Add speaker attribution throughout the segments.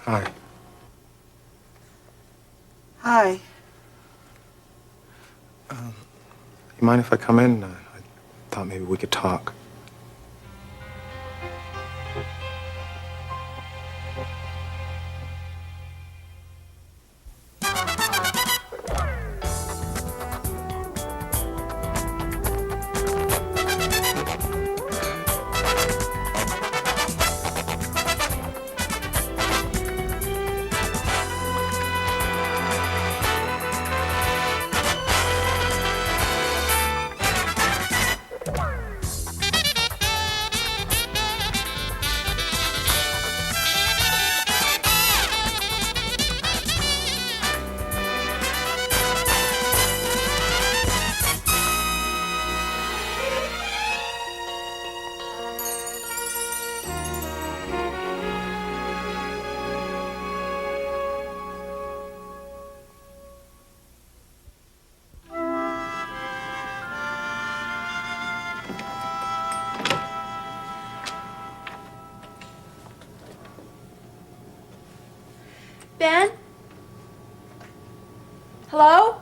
Speaker 1: Hi.
Speaker 2: Hi.
Speaker 1: You mind if I come in? I thought maybe we could talk.
Speaker 3: Ben? Hello?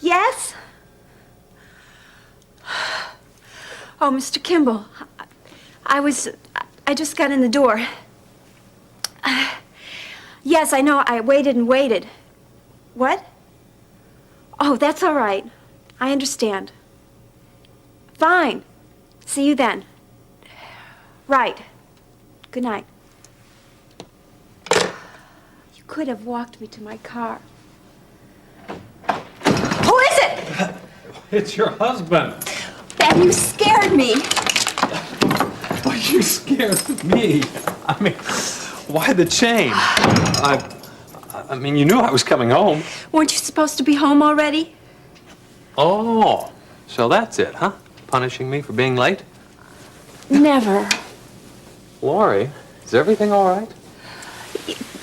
Speaker 3: Yes? Oh, Mr. Kimball, I just got in the door. Yes, I know, I waited and waited. What? Oh, that's all right. I understand. Fine. See you then. Right. Good night. You could have walked me to my car. Who is it?
Speaker 4: It's your husband.
Speaker 3: Ben, you scared me.
Speaker 4: Why you scared me? I mean, why the chain? I mean, you knew I was coming home.
Speaker 3: Weren't you supposed to be home already?
Speaker 4: Oh, so that's it, huh? Punishing me for being late?
Speaker 3: Never.
Speaker 4: Laurie, is everything all right?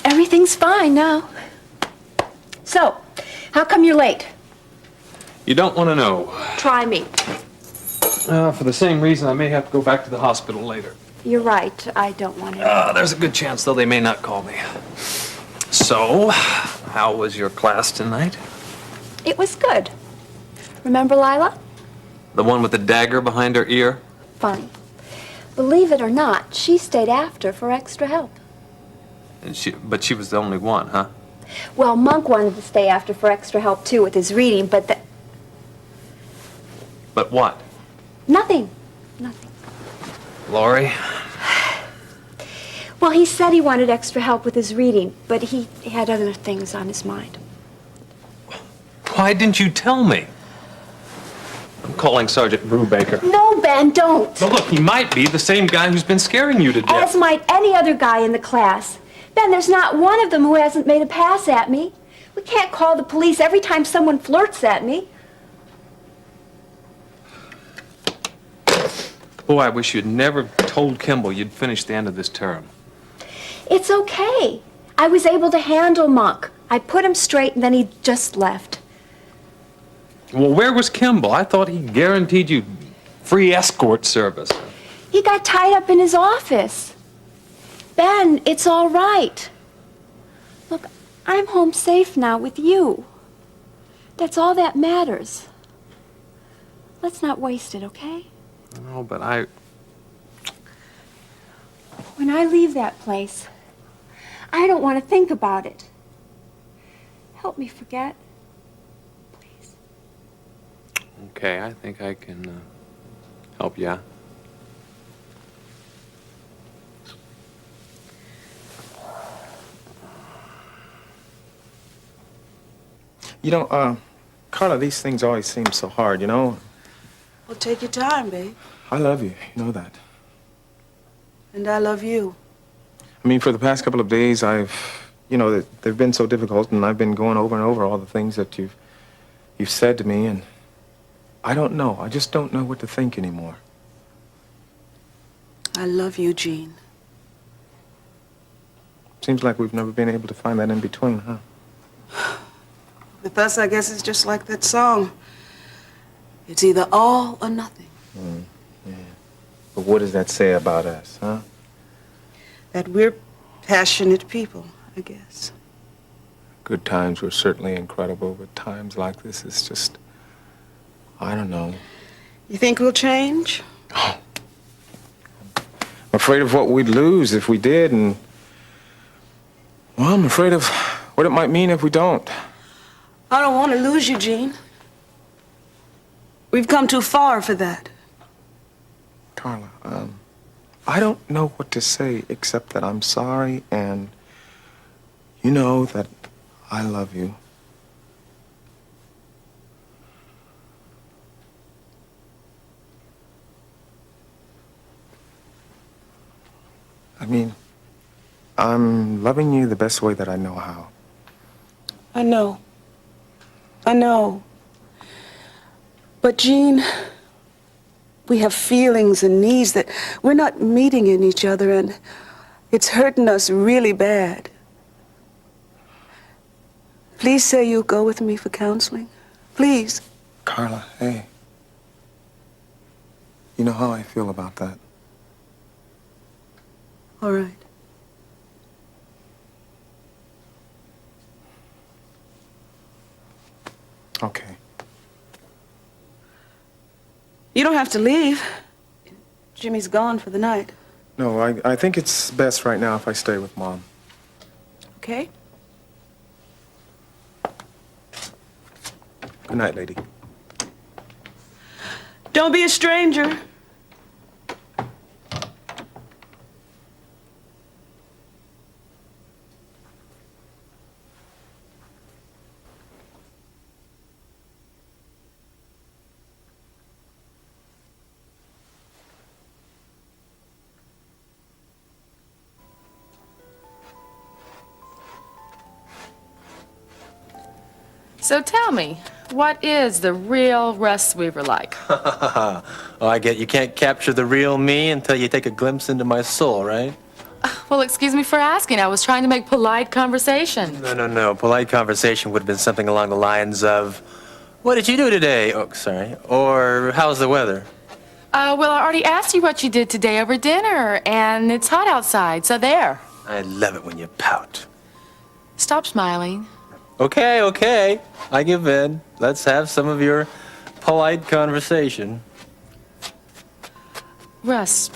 Speaker 3: Everything's fine now. So, how come you're late?
Speaker 4: You don't want to know.
Speaker 3: Try me.
Speaker 4: For the same reason, I may have to go back to the hospital later.
Speaker 3: You're right. I don't want to.
Speaker 4: There's a good chance, though, they may not call me. So, how was your class tonight?
Speaker 3: It was good. Remember Lila?
Speaker 4: The one with the dagger behind her ear?
Speaker 3: Funny. Believe it or not, she stayed after for extra help.
Speaker 4: But she was the only one, huh?
Speaker 3: Well, Monk wanted to stay after for extra help, too, with his reading, but
Speaker 4: But what?
Speaker 3: Nothing. Nothing.
Speaker 4: Laurie?
Speaker 3: Well, he said he wanted extra help with his reading, but he had other things on his mind.
Speaker 4: Why didn't you tell me? I'm calling Sergeant Brubaker.
Speaker 3: No, Ben, don't.
Speaker 4: But look, he might be the same guy who's been scaring you to death.
Speaker 3: As might any other guy in the class. Ben, there's not one of them who hasn't made a pass at me. We can't call the police every time someone flirts at me.
Speaker 4: Boy, I wish you'd never told Kimball you'd finished the end of this term.
Speaker 3: It's okay. I was able to handle Monk. I put him straight and then he just left.
Speaker 4: Well, where was Kimball? I thought he guaranteed you free escort service.
Speaker 3: He got tied up in his office. Ben, it's all right. Look, I'm home safe now with you. That's all that matters. Let's not waste it, okay?
Speaker 4: No, but
Speaker 3: When I leave that place, I don't want to think about it. Help me forget. Please.
Speaker 4: Okay, I think I can help you out.
Speaker 1: You know, Carla, these things always seem so hard, you know?
Speaker 2: Well, take your time, babe.
Speaker 1: I love you. You know that.
Speaker 2: And I love you.
Speaker 1: I mean, for the past couple of days, they've been so difficult, and I've been going over and over all the things that you've said to me, and I don't know. I just don't know what to think anymore.
Speaker 2: I love you, Jean.
Speaker 1: Seems like we've never been able to find that in between, huh?
Speaker 2: With us, I guess it's just like that song. It's either all or nothing.
Speaker 1: Yeah. But what does that say about us, huh?
Speaker 2: That we're passionate people, I guess.
Speaker 1: Good times were certainly incredible, but times like this is just, I don't know.
Speaker 2: You think we'll change?
Speaker 1: I'm afraid of what we'd lose if we did, and, well, I'm afraid of what it might mean if we don't.
Speaker 2: I don't want to lose you, Jean. We've come too far for that.
Speaker 1: Carla, I don't know what to say except that I'm sorry, and you know that I love you. I mean, I'm loving you the best way that I know how.
Speaker 2: I know. I know. But, Jean, we have feelings and needs that we're not meeting in each other, and it's hurting us really bad. Please say you'll go with me for counseling. Please.
Speaker 1: Carla, hey. You know how I feel about that.
Speaker 2: All right.
Speaker 1: Okay.
Speaker 2: You don't have to leave. Jimmy's gone for the night.
Speaker 1: No, I think it's best right now if I stay with Mom.
Speaker 2: Okay?
Speaker 1: Good night, lady.
Speaker 2: Don't be a stranger.
Speaker 5: So tell me, what is the real Russ Weaver like?
Speaker 6: Oh, I get you can't capture the real me until you take a glimpse into my soul, right?
Speaker 5: Well, excuse me for asking. I was trying to make polite conversation.
Speaker 6: No. Polite conversation would have been something along the lines of, what did you do today? Oh, sorry. Or, how's the weather?
Speaker 5: Well, I already asked you what you did today over dinner, and it's hot outside, so there.
Speaker 6: I love it when you pout.
Speaker 5: Stop smiling.
Speaker 6: Okay. I give in. Let's have some of your polite conversation.
Speaker 5: Russ,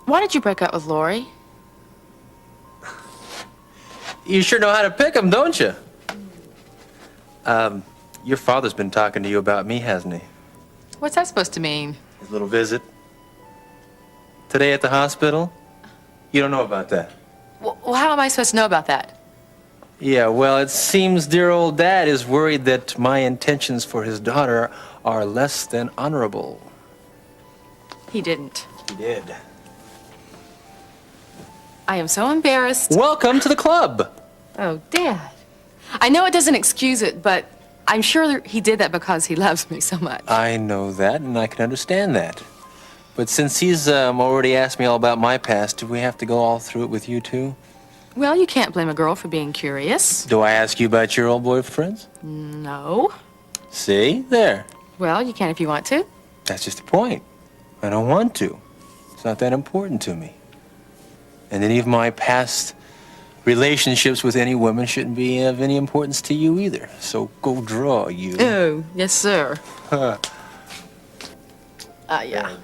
Speaker 5: why did you break up with Lori?
Speaker 6: You sure know how to pick 'em, don't you? Your father's been talking to you about me, hasn't he?
Speaker 5: What's that supposed to mean?
Speaker 6: His little visit. Today at the hospital? You don't know about that?
Speaker 5: Well, how am I supposed to know about that?
Speaker 6: Yeah, well, it seems dear old Dad is worried that my intentions for his daughter are less than honorable.
Speaker 5: He didn't.
Speaker 6: He did.
Speaker 5: I am so embarrassed.
Speaker 6: Welcome to the club.
Speaker 5: Oh, Dad. I know it doesn't excuse it, but I'm sure he did that because he loves me so much.
Speaker 6: I know that, and I can understand that. But since he's already asked me all about my past, do we have to go all through it with you, too?
Speaker 5: Well, you can't blame a girl for being curious.
Speaker 6: Do I ask you about your old boyfriends?
Speaker 5: No.
Speaker 6: See? There.
Speaker 5: Well, you can if you want to.
Speaker 6: That's just the point. I don't want to. It's not that important to me. And any of my past relationships with any women shouldn't be of any importance to you either. So go draw, you.
Speaker 5: Oh, yes, sir. Yeah.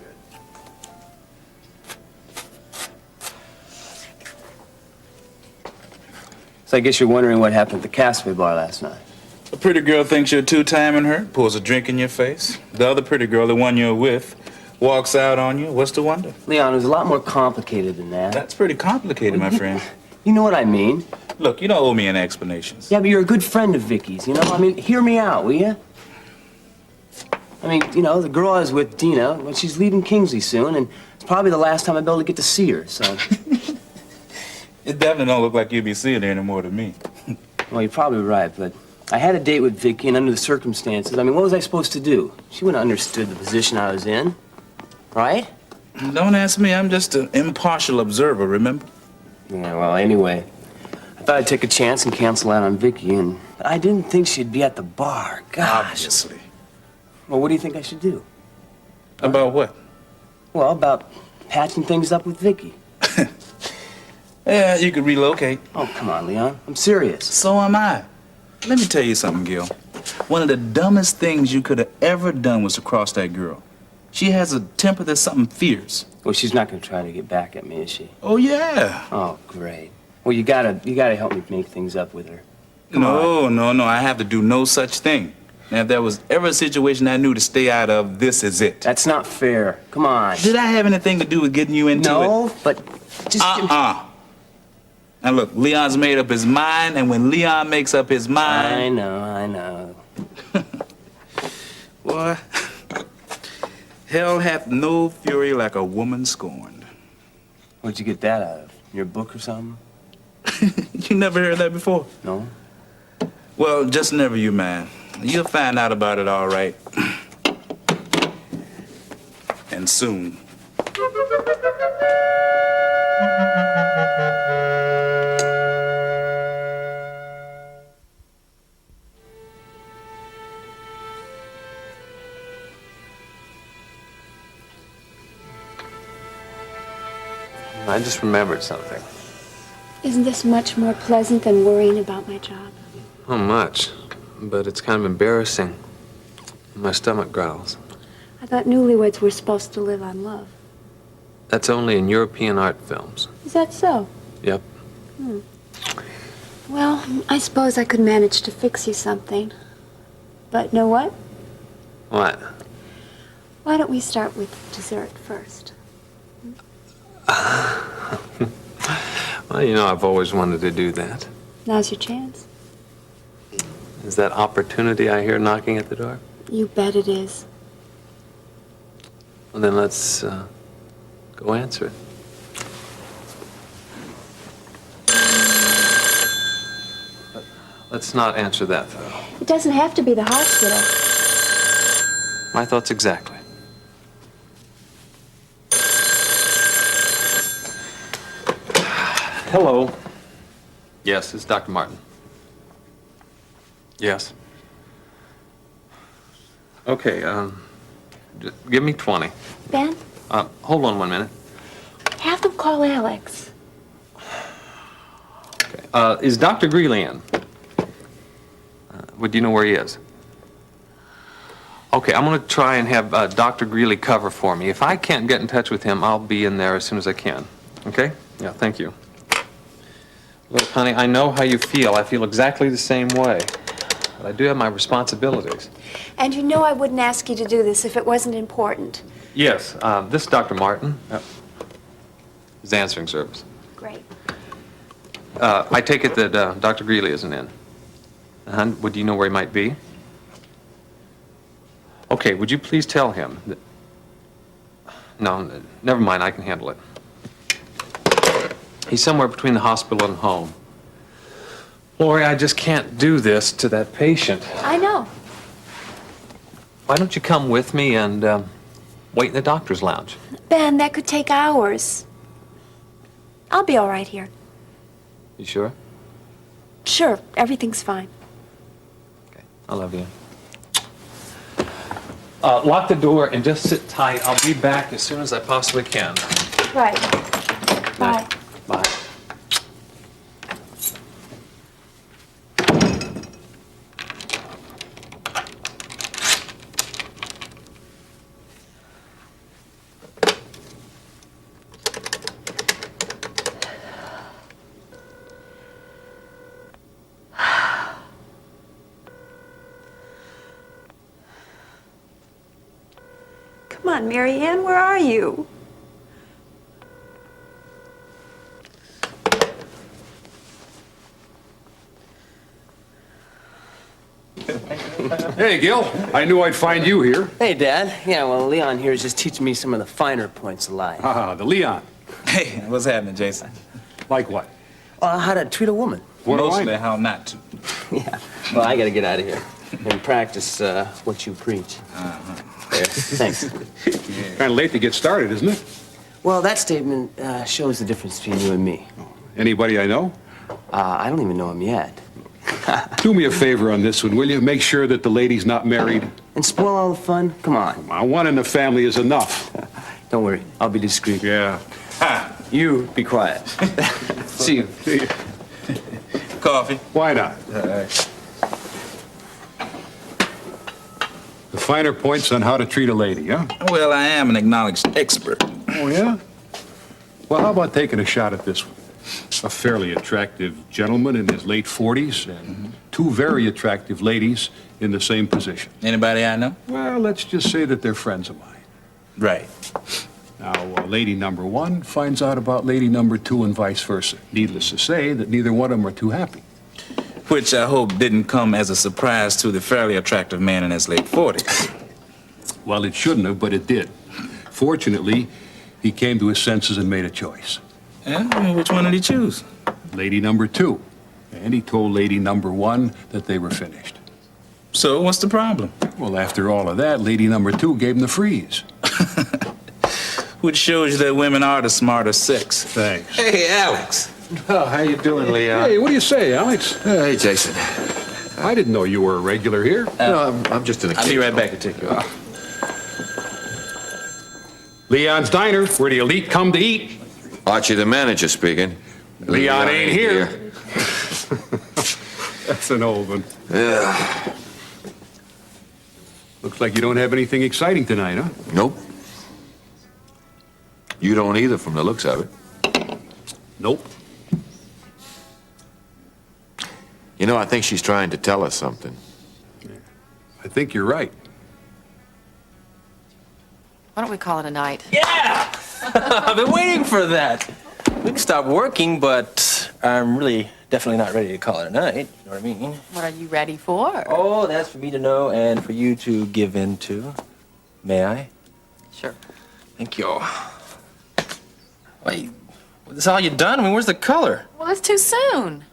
Speaker 7: So I guess you're wondering what happened at the Casway bar last night.
Speaker 8: A pretty girl thinks you're two-timing her, pours a drink in your face. The other pretty girl, the one you're with, walks out on you. What's the wonder?
Speaker 7: Leon, it was a lot more complicated than that.
Speaker 8: That's pretty complicated, my friend.
Speaker 7: You know what I mean.
Speaker 8: Look, you don't owe me any explanations.
Speaker 7: Yeah, but you're a good friend of Vicky's, you know? I mean, hear me out, will you? I mean, you know, the girl I was with, Dina, well, she's leaving Kingsley soon, and it's probably the last time I'll be able to get to see her, so...
Speaker 8: It definitely don't look like you'll be seeing her anymore to me.
Speaker 7: Well, you're probably right, but I had a date with Vicky, and under the circumstances, I mean, what was I supposed to do? She wouldn't have understood the position I was in, right?
Speaker 8: Don't ask me. I'm just an impartial observer, remember?
Speaker 7: Yeah, well, anyway, I thought I'd take a chance and cancel out on Vicky, and I didn't think she'd be at the bar. Gosh.
Speaker 8: Obviously.
Speaker 7: Well, what do you think I should do?
Speaker 8: About what?
Speaker 7: Well, about patching things up with Vicky.
Speaker 8: Yeah, you could relocate.
Speaker 7: Oh, come on, Leon. I'm serious.
Speaker 8: So am I. Let me tell you something, Gil. One of the dumbest things you could have ever done was to cross that girl. She has a temper that's something fierce.
Speaker 7: Well, she's not gonna try to get back at me, is she?
Speaker 8: Oh, yeah.
Speaker 7: Oh, great. Well, you gotta help me make things up with her.
Speaker 8: No. I have to do no such thing. Now, if there was ever a situation I knew to stay out of, this is it.
Speaker 7: That's not fair. Come on.
Speaker 8: Did I have anything to do with getting you into it?
Speaker 7: No, but just...
Speaker 8: Now, look, Leon's made up his mind, and when Leon makes up his mind...
Speaker 7: I know.
Speaker 8: Boy, hell hath no fury like a woman scorned.
Speaker 7: Where'd you get that out of? Your book or something?
Speaker 8: You never heard that before?
Speaker 7: No?
Speaker 8: Well, just never you, man. You'll find out about it all right. And soon.
Speaker 4: I just remembered something.
Speaker 3: Isn't this much more pleasant than worrying about my job?
Speaker 4: Not much, but it's kind of embarrassing. My stomach growls.
Speaker 3: I thought newlyweds were supposed to live on love.
Speaker 4: That's only in European art films.
Speaker 3: Is that so?
Speaker 4: Yep.
Speaker 3: Well, I suppose I could manage to fix you something. But know what?
Speaker 4: What?
Speaker 3: Why don't we start with dessert first?
Speaker 4: Well, you know, I've always wanted to do that.
Speaker 3: Now's your chance.
Speaker 4: Is that opportunity I hear knocking at the door?
Speaker 3: You bet it is.
Speaker 4: Well, then let's go answer it. But let's not answer that, though.
Speaker 3: It doesn't have to be the hospital.
Speaker 4: My thoughts exactly. Hello. Yes, it's Dr. Martin. Yes. Okay, give me 20.
Speaker 3: Ben,
Speaker 4: Hold on 1 minute.
Speaker 3: have them call Alex.
Speaker 4: Okay. Is Dr. Greeley in? Do you know where he is? Okay, I'm going to try and have Dr. Greeley cover for me. If I can't get in touch with him, I'll be in there as soon as I can. Okay? Yeah, thank you. Look, honey, I know how you feel. I feel exactly the same way. But I do have my responsibilities.
Speaker 3: And you know I wouldn't ask you to do this if it wasn't important.
Speaker 4: Yes, this is Dr. Martin. His answering service.
Speaker 3: Great.
Speaker 4: I take it that Dr. Greeley isn't in. Would you know where he might be? Okay, would you please tell him that... No, never mind, I can handle it. He's somewhere between the hospital and home. Lori, I just can't do this to that patient.
Speaker 3: I know.
Speaker 4: Why don't you come with me and wait in the doctor's lounge?
Speaker 3: Ben, that could take hours. I'll be all right here.
Speaker 4: You sure?
Speaker 3: Sure, everything's fine.
Speaker 4: Okay, I love you. Lock the door and just sit tight. I'll be back as soon as I possibly can.
Speaker 3: Right. Bye.
Speaker 4: Bye.
Speaker 3: Come on, Mary Ann, where are you?
Speaker 9: Hey, Gil. I knew I'd find you here.
Speaker 7: Hey, Dad. Yeah, well, Leon here is just teaching me some of the finer points of life.
Speaker 9: The Leon.
Speaker 8: Hey, what's happening, Jason?
Speaker 9: Like what?
Speaker 7: How to treat a woman.
Speaker 9: What do I
Speaker 8: Mostly
Speaker 9: know?
Speaker 8: how not to.
Speaker 7: Yeah. Well, I gotta get out of here and practice what you preach. There. Thanks.
Speaker 9: Kind of late to get started, isn't it?
Speaker 7: Well, that statement shows the difference between you and me.
Speaker 9: Anybody I know?
Speaker 7: I don't even know him yet.
Speaker 9: Do me a favor on this one, will you? Make sure that the lady's not married.
Speaker 7: And spoil all the fun? Come on.
Speaker 9: One in the family is enough.
Speaker 7: Don't worry, I'll be discreet.
Speaker 9: Yeah.
Speaker 7: You be quiet. See you.
Speaker 8: Coffee.
Speaker 9: Why not? The finer points on how to treat a lady, huh?
Speaker 8: Well, I am an acknowledged expert.
Speaker 9: Oh, yeah? Well, how about taking a shot at this one? A fairly attractive gentleman in his late 40s and two very attractive ladies in the same position.
Speaker 8: Anybody I know?
Speaker 9: Well, let's just say that they're friends of mine.
Speaker 8: Right.
Speaker 9: Now, lady number one finds out about lady number two and vice versa. Needless to say that neither one of them are too happy.
Speaker 8: Which I hope didn't come as a surprise to the fairly attractive man in his late 40s.
Speaker 9: Well, it shouldn't have, but it did. Fortunately, he came to his senses and made a choice.
Speaker 8: Yeah? Which one did he choose?
Speaker 9: Lady number two. And he told lady number one that they were finished.
Speaker 8: So what's the problem?
Speaker 9: Well, after all of that, lady number two gave him the freeze.
Speaker 8: Which shows you that women are the smarter sex.
Speaker 9: Thanks.
Speaker 8: Hey, Alex.
Speaker 6: Oh, how you doing, Leon?
Speaker 9: Hey, what do you say, Alex?
Speaker 6: Hey, Jason.
Speaker 9: I didn't know you were a regular here.
Speaker 6: No, I'm just an
Speaker 8: I'll be right back to take you out.
Speaker 9: Leon's Diner, where the elite come to eat.
Speaker 10: Archie, the manager speaking.
Speaker 9: Leon ain't here. That's an old one.
Speaker 10: Yeah.
Speaker 9: Looks like you don't have anything exciting tonight, huh?
Speaker 10: Nope. You don't either from the looks of it.
Speaker 9: Nope.
Speaker 10: You know, I think she's trying to tell us something.
Speaker 9: I think you're right.
Speaker 5: Why don't we call it a night?
Speaker 6: Yeah! I've been waiting for that. We can stop working, but I'm really definitely not ready to call it a night. You know what I mean?
Speaker 5: What are you ready for?
Speaker 6: Oh, that's for me to know and for you to give in to. May I?
Speaker 5: Sure.
Speaker 6: Thank you. Wait, this is all you done? I mean, where's the color?
Speaker 5: Well, it's too soon.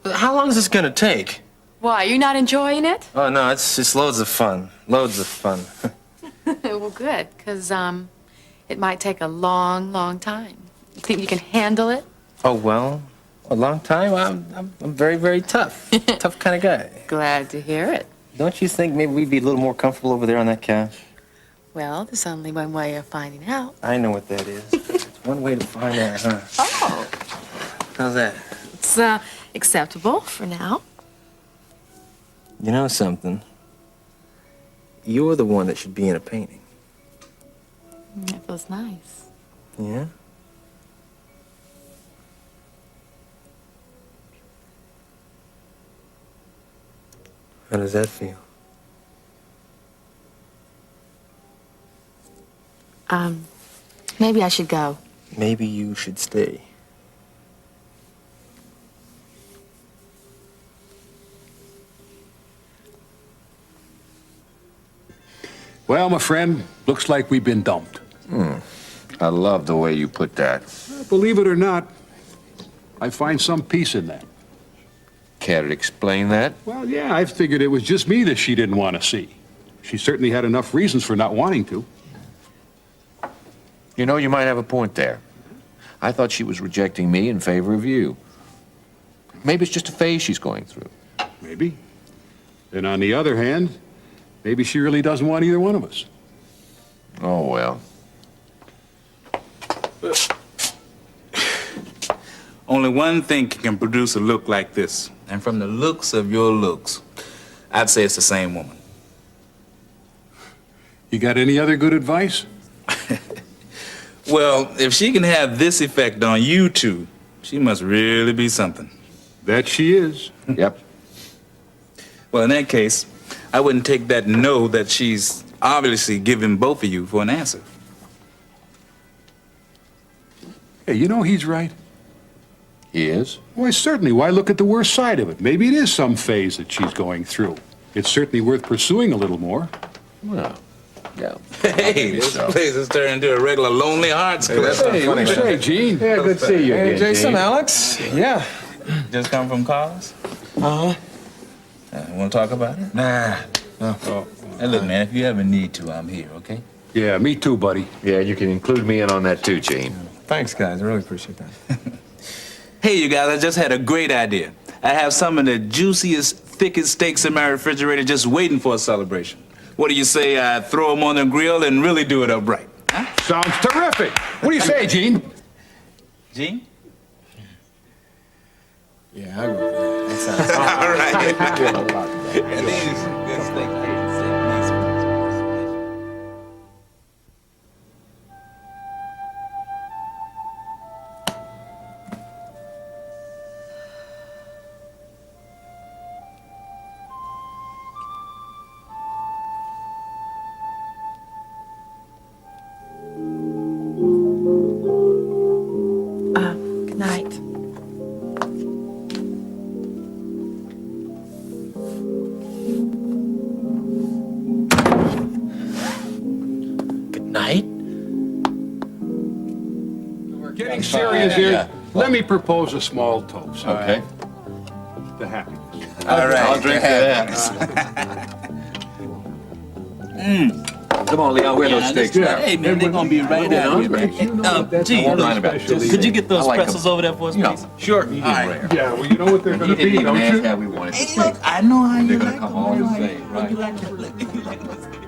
Speaker 6: How long is this gonna take?
Speaker 5: Why, you not enjoying it?
Speaker 6: Oh, no, it's loads of fun. Loads of fun.
Speaker 5: Well, good, because, it might take a long, long time. You think you can handle it?
Speaker 6: Oh, well, a long time? I'm very, very tough. Tough kind of guy.
Speaker 5: Glad to hear it.
Speaker 6: Don't you think maybe we'd be a little more comfortable over there on that couch?
Speaker 5: Well, there's only one way of finding out.
Speaker 6: I know what that is. It's one way to find out, huh?
Speaker 5: Oh.
Speaker 6: How's that?
Speaker 5: It's, acceptable for now.
Speaker 6: You know something? You're the one that should be in a painting.
Speaker 5: That feels nice.
Speaker 6: Yeah? How does that feel?
Speaker 5: Maybe I should go.
Speaker 6: Maybe you should stay.
Speaker 9: Well, my friend, looks like we've been dumped.
Speaker 10: I love the way you put that.
Speaker 9: Believe it or not, I find some peace in that.
Speaker 10: Care to explain that?
Speaker 9: Well, yeah, I figured it was just me that she didn't want to see. She certainly had enough reasons for not wanting to.
Speaker 10: You know, you might have a point there. I thought she was rejecting me in favor of you. Maybe it's just a phase she's going through.
Speaker 9: Maybe. And on the other hand, maybe she really doesn't want either one of us.
Speaker 10: Oh, well.
Speaker 8: Only one thing can produce a look like this. And from the looks of your looks, I'd say it's the same woman.
Speaker 9: You got any other good advice?
Speaker 8: Well, if she can have this effect on you two, she must really be something.
Speaker 9: That she is.
Speaker 10: Yep.
Speaker 8: Well, in that case, I wouldn't take that no that she's obviously giving both of you for an answer.
Speaker 9: Hey, you know he's right.
Speaker 10: He is?
Speaker 9: Why, certainly. Why look at the worst side of it? Maybe it is some phase that she's going through. It's certainly worth pursuing a little more.
Speaker 10: Well, yeah.
Speaker 8: Hey, this place has turned into a regular Lonely Hearts Club.
Speaker 9: Hey, what do you say, Gene?
Speaker 6: Yeah, good to see you
Speaker 1: Hey,
Speaker 6: again,
Speaker 1: Jason,
Speaker 6: Gene.
Speaker 1: Alex. Yeah.
Speaker 8: Just come from Carlos?
Speaker 1: Uh-huh.
Speaker 8: Want to talk about it?
Speaker 1: Nah. No.
Speaker 8: Hey, look, man, if you ever need to, I'm here, okay?
Speaker 9: Yeah, me too, buddy.
Speaker 10: Yeah, you can include me in on that too, Gene.
Speaker 1: Thanks, guys. I really appreciate that.
Speaker 8: Hey, you guys, I just had a great idea. I have some of the juiciest, thickest steaks in my refrigerator just waiting for a celebration. What do you say I throw them on the grill and really do it up right? Huh?
Speaker 9: Sounds terrific. What do you say, Gene?
Speaker 8: Gene?
Speaker 1: Yeah, I will. That sounds
Speaker 8: All right.
Speaker 1: good.
Speaker 8: Good steak.
Speaker 2: Good night.
Speaker 6: Good night.
Speaker 9: We're getting serious here.
Speaker 10: Yeah.
Speaker 9: Let me propose a small toast.
Speaker 10: Okay.
Speaker 9: To happiness.
Speaker 8: All right.
Speaker 10: I'll drink to that. Come on, Leon, where are those steaks now?
Speaker 8: Hey, man, they're going to be right out here, man. Gene,
Speaker 10: I won't mind about it.
Speaker 8: could you get those
Speaker 10: I like 'em.
Speaker 8: pretzels over there for us,
Speaker 10: You know,
Speaker 8: please?
Speaker 10: sure.
Speaker 8: All right.
Speaker 9: Yeah, well, you know what they're going
Speaker 10: He
Speaker 9: to be,
Speaker 10: didn't even
Speaker 9: don't
Speaker 10: ask you?
Speaker 9: you?
Speaker 10: how we wanted to
Speaker 8: Hey,
Speaker 10: steak.
Speaker 8: look, I know how you
Speaker 10: They're
Speaker 8: like
Speaker 10: gonna come
Speaker 8: them.
Speaker 10: all
Speaker 8: I know
Speaker 10: the
Speaker 8: how you-
Speaker 10: same,
Speaker 8: how you
Speaker 10: right?
Speaker 8: like them.